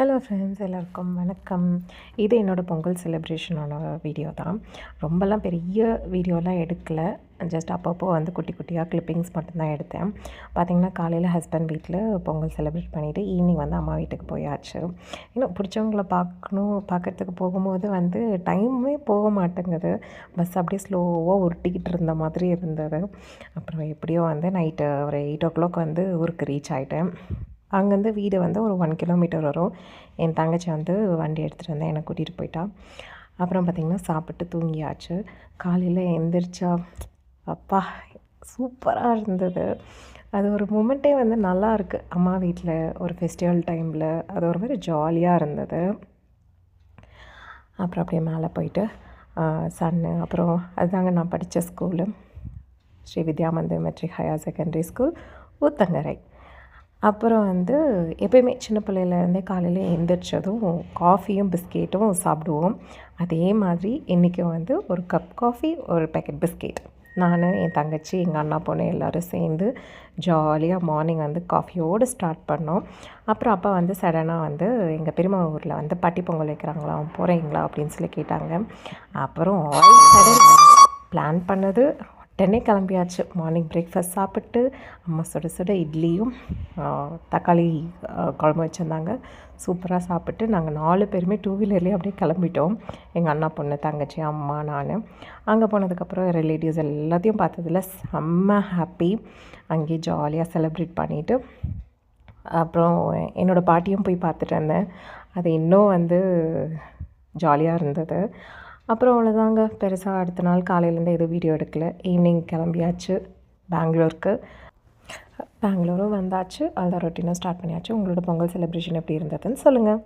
Hello friends, எல்லாருக்கும் வணக்கம். இது என்னோடய பொங்கல் செலிப்ரேஷனோட வீடியோ தான். ரொம்பலாம் பெரிய வீடியோலாம் எடுக்கலை. ஜஸ்ட் அப்பப்போ குட்டி குட்டியாக கிளிப்பிங்ஸ் மட்டும்தான் எடுத்தேன். பார்த்திங்கன்னா காலையில் ஹஸ்பண்ட் வீட்டில் பொங்கல் செலிப்ரேட் பண்ணிவிட்டு ஈவினிங் அம்மா வீட்டுக்கு போயாச்சு. இன்னும் பிடிச்சவங்கள பார்க்குறதுக்கு போகும்போது டைமே போக மாட்டேங்குது. பஸ் அப்படியே ஸ்லோவாக உருட்டிக்கிட்டு இருந்த மாதிரி இருந்தது. அப்புறம் எப்படியோ நைட்டு ஒரு 8 o'clock ஊருக்கு ரீச் ஆகிட்டேன். அங்கேருந்து வீடு ஒரு 1 கிலோமீட்டர் வரும். என் தங்கச்சி வண்டி எடுத்துகிட்டு என்னை கூட்டிகிட்டு போயிட்டா. அப்புறம் பார்த்திங்கன்னா சாப்பிட்டு தூங்கியாச்சு. காலையில் எந்திரிச்சா அப்பா சூப்பராக இருந்தது. அது ஒரு மூமெண்ட்டே நல்லா இருக்குது. அம்மா வீட்டில் ஒரு ஃபெஸ்டிவல் டைமில் அது ஒரு மாதிரி ஜாலியாக இருந்தது. அப்புறம் அப்படியே மேலே போயிட்டு சன்னு அப்புறம் அதுதாங்க நான் படித்த school Sri Vidya Mandir matric higher secondary school, Uthangarai. அப்புறம் எப்பயுமே சின்ன பிள்ளையிலேருந்தே காலையில் எழுந்திரிச்சதும் காஃபியும் பிஸ்கெட்டும் சாப்பிடுவோம். அதே மாதிரி இன்றைக்கும் ஒரு கப் காஃபி, ஒரு பேக்கெட் பிஸ்கெட். நான், என் தங்கச்சி, எங்கள் அண்ணா பொண்ணு எல்லோரும் சேர்ந்து ஜாலியாக மார்னிங் காஃபியோடு ஸ்டார்ட் பண்ணோம். அப்புறம் அப்பா சடனாக எங்கள் பெரியம்மா ஊரில் பாட்டி பொங்கல் வைக்கிறாங்களாம், போகிறீங்களா அப்படின்னு சொல்லி கேட்டாங்க. அப்புறம் ஆல் சடன் பிளான் பண்ணது உடனே கிளம்பியாச்சு. மார்னிங் பிரேக்ஃபாஸ்ட் சாப்பிட்டு அம்மா சுட சுட இட்லியும் தக்காளி குழம்பு வச்சுருந்தாங்க. சூப்பராக சாப்பிட்டு நாங்கள் 4 பேருமே 2 வீலர்லேயே அப்படியே கிளம்பிட்டோம். எங்கள் அண்ணா பொண்ணு, தங்கச்சி, அம்மா, நான். அங்கே போனதுக்கப்புறம் ரிலேட்டிவ்ஸ் எல்லாத்தையும் பார்த்ததில் செம்ம ஹாப்பி. அங்கேயே ஜாலியாக செலிப்ரேட் பண்ணிவிட்டு அப்புறம் என்னோடய பாட்டியும் போய் பார்த்துட்டு வந்தேன். அது இன்னும் ஜாலியாக இருந்தது. அப்புறம் அவ்வளோதாங்க. பெருசாக அடுத்த நாள் காலையிலேருந்து எதுவும் வீடியோ எடுக்கலை. ஈவினிங் கிளம்பியாச்சு பெங்களூருக்கு. பெங்களூரும் வந்தாச்சு. அவ்வளோ ரொட்டீனாக ஸ்டார்ட் பண்ணியாச்சு. உங்களோட பொங்கல் செலிப்ரேஷன் எப்படி இருந்ததுன்னு சொல்லுங்கள்.